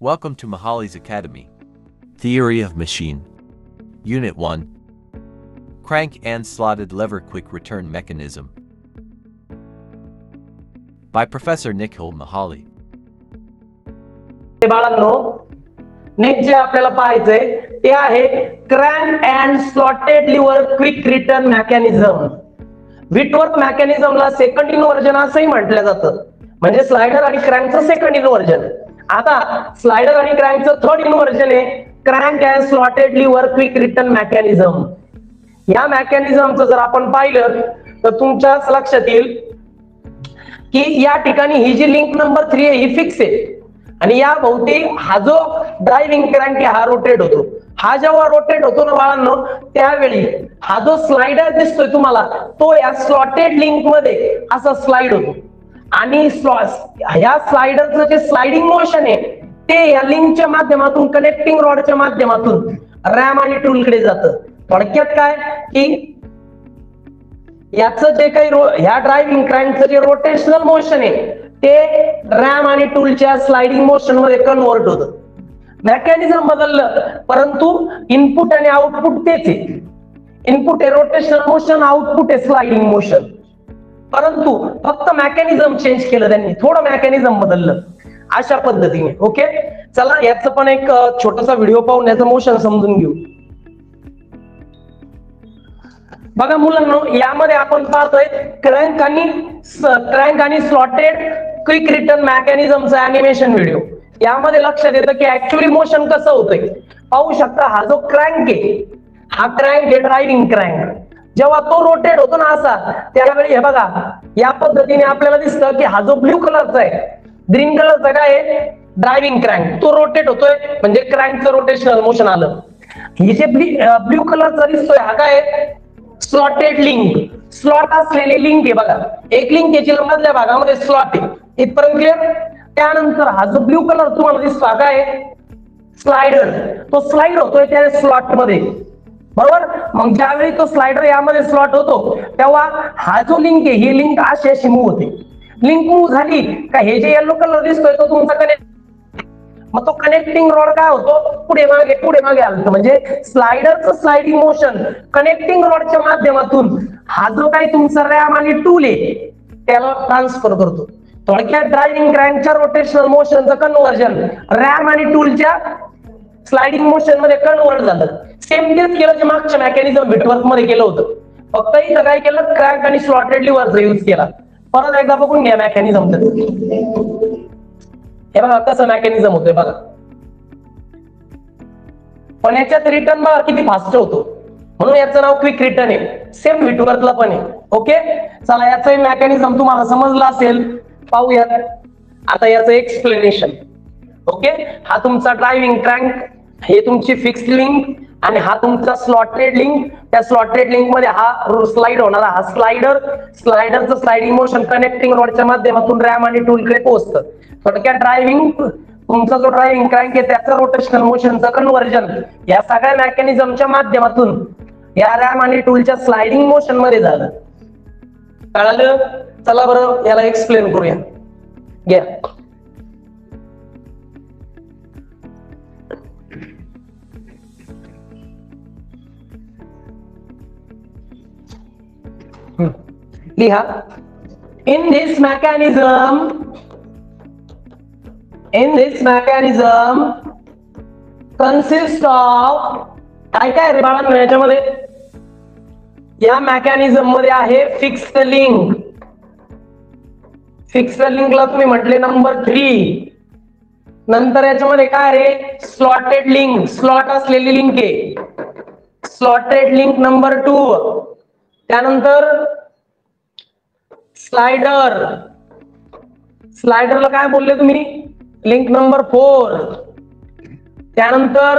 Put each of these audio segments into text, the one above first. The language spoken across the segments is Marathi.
Welcome to Mahali's Academy. Theory of Machine. Unit 1. Crank and Slotted Lever Quick Return Mechanism. By Professor Nikhil Mahali. बाळांनो, नेक्स्ट जे आपल्याला पाहायचंय ते आहे crank and slotted lever quick return mechanism. Whitworth मेकॅनिझमला सेकंड इन्व्हर्जन असंही म्हटलं जातं, म्हणजे स्लायडर आणि क्रँकचं सेकंड इन्व्हर्जन. आता स्लायडर आणि क्रँकचं थर्ड इन्व्हर्जन आहे crank and slotted lever quick return mechanism. या मेकॅनिझमचं जर आपण पाहिलं तर तुमच्याच लक्षात येईल की या ठिकाणी ही जी लिंक नंबर 3 आहे ही फिक्स आहे आणि या भोवती हा जो ड्रायव्हिंग क्रँक आहे हा रोटेट होतो. हा जेव्हा रोटेट होतो ना बाळांनो, त्यावेळी हा जो स्लायडर दिसतोय तुम्हाला तो या स्लॉटेड लिंक मध्ये असा स्लाइड होतो आणि ह्या स्लायडरचं जे स्लाइडिंग मोशन आहे ते या लिंकच्या माध्यमातून कनेक्टिंग रॉडच्या माध्यमातून रॅम आणि टूलकडे जातं. थोडक्यात काय की याचं जे काही ह्या ड्रायव्हिंग क्रँकचं जे रोटेशनल मोशन आहे ते रॅम आणि टूलच्या स्लाइडिंग मोशन मध्ये कन्व्हर्ट होतं. मेकॅनिझम बदललं परंतु इनपुट आणि आउटपुट तेच आहे. इनपुट आहे रोटेशनल मोशन, आउटपुट आहे स्लाइडिंग मोशन, परंतु फक्त मेकॅनिझम चेंज केलं त्यांनी, थोडं मेकॅनिझम बदललं अशा पद्धतीने. ओके, चला याचं पण एक छोटासा व्हिडिओ पाहून याचं मोशन समजून घेऊ. बघा मुलांनो, यामध्ये आपण पाहतोय क्रँक आणि स्लॉटेड क्विक रिटर्न मेकॅनिझमचं अॅनिमेशन व्हिडिओ. यामध्ये लक्षात येतं की ऍक्च्युअली मोशन कसं होतंय. पाहू शकता हा जो क्रँक आहे हा क्रँक आहे ड्रायव्हिंग क्रँक. जेव्हा तो रोटेट होतो ना असा, त्यावेळी हे बघा या पद्धतीने आपल्याला दिसतं की हा जो ब्ल्यू कलरचा आहे, ग्रीन कलरचा काय आहे ड्रायव्हिंग क्रँक, तो रोटेट होतोय म्हणजे क्रँकचं रोटेशनल मोशन आलं. ही जे ब्ल्यू कलरचा दिसतोय हा काय स्लॉटेड लिंक, स्लॉट असलेली लिंक आहे. बघा एक लिंक याची मधल्या भागामध्ये स्लॉट आहे, इथपर्यंत क्लिअर. त्यानंतर हा जो ब्ल्यू कलर तुम्हाला दिसतो हा काय स्लायडर, तो स्लाइड होतोय त्या स्लॉट मध्ये, बरोबर. मग ज्यावेळी तो स्लायडर यामध्ये स्लॉट होतो तेव्हा हा जो लिंक आहे ही लिंक अशी अशी मूव्ह होते. लिंक मूव्ह झाली का हे जे येलो कलर दिसतोय तो तुमचा कनेक्ट, मग तो कनेक्टिंग रॉड काय होतो पुढे मागे आलं, म्हणजे स्लायडरचं स्लाइडिंग मोशन कनेक्टिंग रॉडच्या माध्यमातून हा जो काही तुमचा रॅम आणि टूल आहे त्याला ट्रान्सफर करतो. थोडक्यात ड्रायव्हिंग क्रँकच्या रोटेशनल मोशनचं कन्व्हर्जन रॅम आणि टूलच्या स्लाइडिंग मोशन मध्ये कन्व्हर्ट झालं. सेम तेच केलं जे मागच्या मेकॅनिझम विटवर्थ मध्ये केलं होतं, फक्त इथं काय केलं क्रँक आणि स्लॉटेड लिव्हरचा यूज केला. परत एकदा बघून घ्या मेकॅनिझम. हे बघा कसं मेकॅनिझम होतोय बघा, पण याच्यात रिटर्न बघा किती फास्ट होतो, म्हणून याचं नाव क्विक रिटर्न आहे. सेम विटवर्थला पण आहे. ओके, चला याचं मेकॅनिझम तुम्हाला समजलं असेल, पाहूयात आता याचं एक्सप्लेनेशन. ओके, हा तुमचा ड्रायव्हिंग क्रँक, हे तुमची फिक्स्ड लिंक आणि हा तुमचा स्लॉटेड लिंक. त्या स्लॉटेड लिंक मध्ये हा स्लाइड होणारा हा स्लायडरचं स्लाइडिंग मोशन कनेक्टिंग रॉडच्या माध्यमातून रॅम आणि टूलकडे पोहोचतं. थोडक्यात तुमचा जो ड्रायव्हिंग क्रँक आहे त्याचं रोटेशनल मोशनचं कन्व्हर्जन या सगळ्या मेकॅनिझमच्या माध्यमातून या रॅम आणि टूलच्या स्लाइडिंग मोशन मध्ये झालं. कळालं? चला बरं याला एक्सप्लेन करूया. घ्या लिहा. In this mechanism consists of काय रे बाळांनो याच्यामध्ये, या मेकॅनिझम मध्ये आहे फिक्स्ड लिंक. फिक्स्ड लिंकला तुम्ही म्हटले नंबर 3. नंतर याच्यामध्ये काय आहे स्लॉटेड लिंक, स्लॉट असलेली लिंक आहे, स्लॉटेड लिंक नंबर 2. त्यानंतर स्लायडरला काय बोलले तुम्ही लिंक नंबर 4. त्यानंतर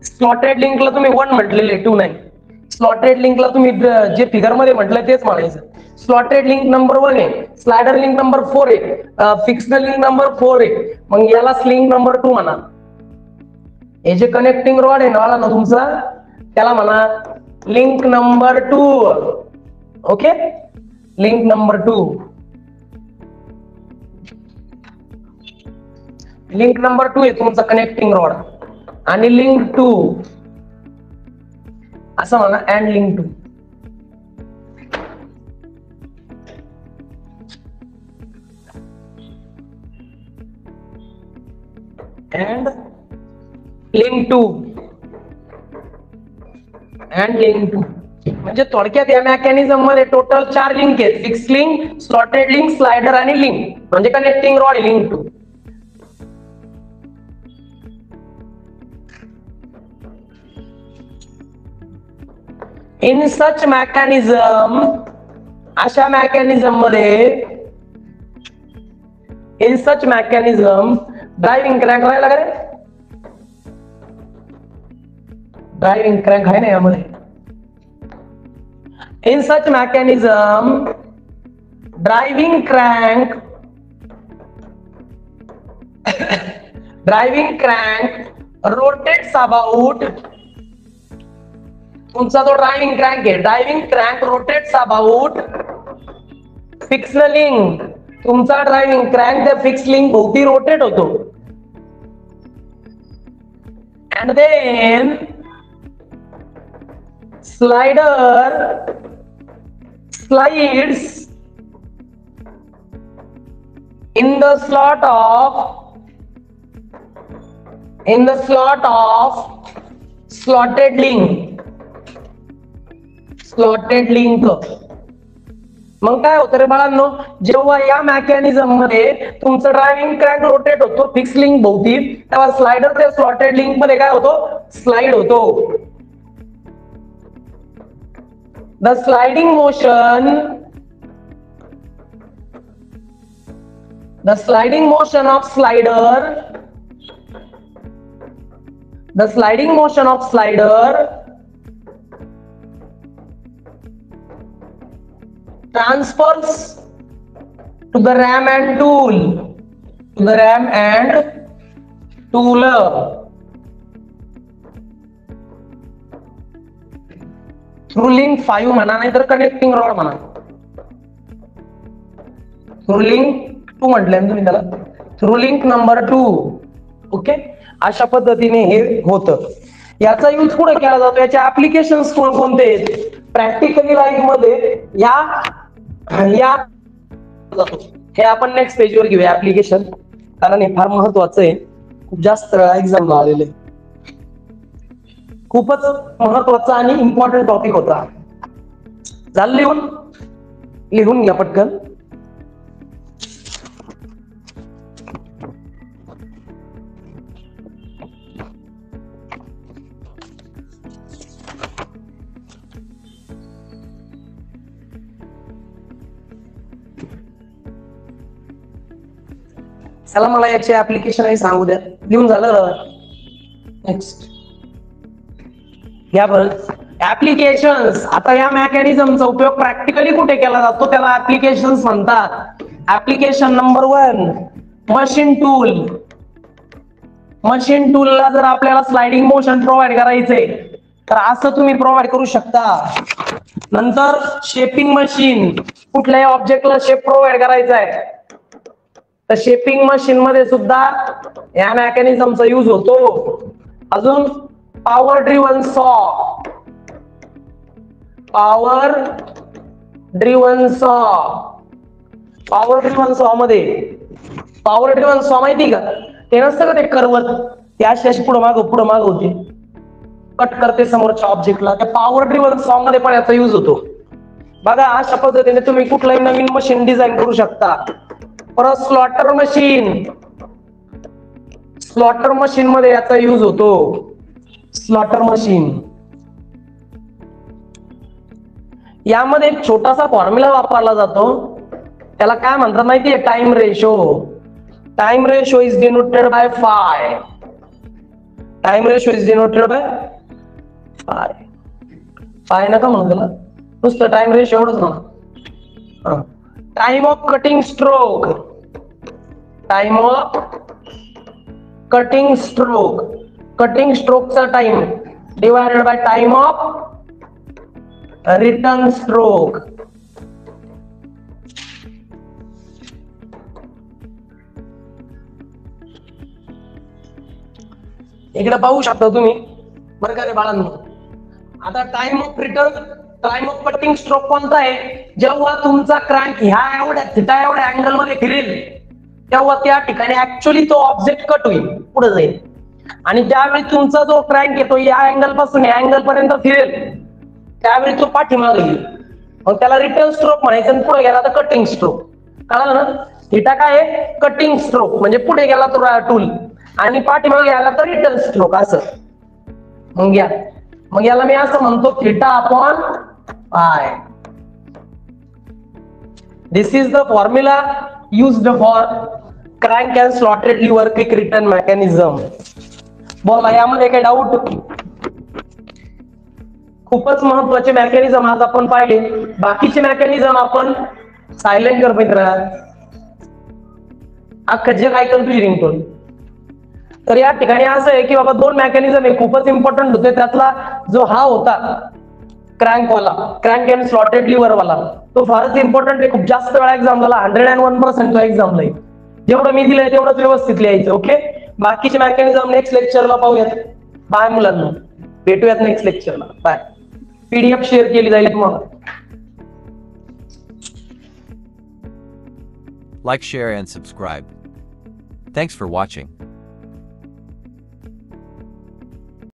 स्लॉटेड लिंकला तुम्ही 1 म्हटलेले, 2 नाही. स्लॉटेड लिंकला तुम्ही जे फिगर मध्ये म्हटलं तेच म्हणायचं. स्लॉटेड लिंक नंबर 1 आहे, स्लायडर लिंक नंबर 4 आहे, फिक्स्ड लिंक नंबर 4 आहे, मग याला लिंक नंबर 2 म्हणा. हे जे कनेक्टिंग रॉड आहे ना तुमचा त्याला म्हणा link number 2. Okay, link number 2. Link number 2 आहे तुमचा कनेक्टिंग रॉड आणि लिंक 2 असं म्हणा and link 2. And link 2 and link 2 म्हणजे थोडक्यात या मेकॅनिझम मध्ये टोटल 4 लिंक आहेत. Fix link, slotted link, slider आणि लिंक म्हणजे connecting rod link 2. In such mechanism, अशा मेकॅनिझम मध्ये, in such mechanism driving crank राहिला का रे? ड्रायव्हिंग क्रॅंक आहे ना यामध्ये. In such mechanism driving crank rotates about, तुमचा जो ड्रायव्हिंग क्रॅंक आहे, driving crank rotates about fix link. तुमचा ड्रायव्हिंग क्रॅंक त्या फिक्स लिंक भोवती रोटेट होतो. And then slider slides in the slot of slotted link. मग काय होतं रे बाळांनो, जेव्हा या मेकॅनिझम मध्ये तुमचं ड्रायव्हिंग क्रॅंक रोटेट होतो फिक्स लिंक भोवती, तेव्हा स्लाइडर त्या स्लॉटेड लिंक मध्ये काय होतो? स्लाइड होतो. The sliding motion of slider transfers to the ram and tool, through link 5 म्हणा, नाही तर कनेक्टिंग रॉड म्हणा. थ्रू लिंक 2 म्हटलंय तुम्ही त्याला, थ्रू लिंक नंबर 2. ओके, अशा पद्धतीने हे होतं. याचा यूज पुढे केला जातो. याचे ऍप्लिकेशन्स कोणते आहेत? प्रॅक्टिकली लाईफ मध्ये हे आपण नेक्स्ट पेजवर घेऊया ऍप्लिकेशन, कारण हे फार महत्वाचं आहे. खूप जास्त एक्झामला आलेले, खूपच महत्वाचा आणि इम्पॉर्टंट टॉपिक होता. झालं लिहून घ्या पटकन. चला मला याचे ऍप्लिकेशन सांगू द्या. लिहून झालं? नेक्स्ट या बरं ऍप्लिकेशन्स. आता या मेकॅनिझमचा उपयोग प्रॅक्टिकली कुठे केला जातो त्याला ऍप्लिकेशन्स म्हणतात. Application number 1 machine tool. Machine टूलला जर आपल्याला स्लाइडिंग मोशन प्रोव्हाइड करायचंय तर असं तुम्ही प्रोव्हाइड करू शकता. नंतर शेपिंग मशीन, कुठल्याही ऑब्जेक्टला शेप प्रोव्हाइड करायचा आहे तर शेपिंग मशीन मध्ये सुद्धा या मेकॅनिझमचा यूज होतो. अजून पॉवर ड्रिव्हन सॉ, पॉवर ड्रिव्हन सॉ मध्ये, पॉवर ड्रिव्हन सॉ माहिती का? ते नसतं का ते कर्वत, ते अशी पुढं माग होते, कट करते समोरच्या ऑब्जेक्टला. त्या पॉवर ड्रिव्हन सॉ मध्ये पण याचा यूज होतो. बघा अशा पद्धतीने तुम्ही कुठलाही नवीन मशीन डिझाईन करू शकता. परत स्लॉटर मशीन मध्ये याचा यूज होतो. स्लॉटर मशीन यामध्ये एक छोटासा फॉर्म्युला वापरला जातो, त्याला काय म्हणतात माहितीये? Time ratio. Time ratio is denoted by phi. Time ratio is denoted by phi. Phi नका म्हणू त्याला, नुसतं टाइम रेशो एवढंच म्हणा. Time of cutting stroke, time of cutting stroke, cutting स्ट्रोकचा time divided by time of return stroke. इकडे पाहू शकता तुम्ही बरं का रे बाळांनो. आता टाइम ऑफ कटिंग स्ट्रोक कोणता आहे, जेव्हा तुमचा क्रँक ह्या एवढ्या थिटा एवढ्या अँगल मध्ये फिरेल तेव्हा त्या ठिकाणी ऍक्च्युअली तो ऑब्जेक्ट कट होईल, पुढे जाईल. आणि ज्यावेळी तुमचा जो क्रँक येतो या अँगल पासून या अँगल पर्यंत फिरेल त्यावेळी तो पाठीमागे येईल. मग त्याला रिटर्न स्ट्रोक म्हणायचं आणि पुढे गेला तर कटिंग स्ट्रोक. कळलं ना. थिटा काय आहे, कटिंग स्ट्रोक म्हणजे पुढे गेला तो टूल आणि पाठीमागे गेला तर रिटर्न स्ट्रोक असं. मग याला मी असं म्हणतो theta upon pi. This is the formula used for crank and slotted lever quick return mechanism. बोला यामध्ये काही डाऊट. खूपच महत्वाचे मेकॅनिझम आज आपण पाहिले. बाकीचे मेकॅनिझम आपण सायलेंट कर मित्र. अख्खं जे काय करतो रिंगटोन. तर या ठिकाणी असं आहे की बाबा दोन मेकॅनिझम आहे खूपच इम्पॉर्टंट होते. त्यातला जो हा होता क्रँक अँड स्लॉटेड लिव्हर वाला तो फारच इम्पॉर्टंट आहे. खूप जास्त वेळा एक्झामला 101% एक्झामला आहे. जेवढं मी दिलंय तेवढंच व्यवस्थित लिहायचं. ओके. बाकीचे मेकॅनिझम नेक्स्ट लेक्चरला पाहूयात. बाय मुलांना, भेटूयात नेक्स्ट लेक्चरला. बाय. PDF शेअर केली जाईल मग. Like, share and subscribe. Thanks for watching.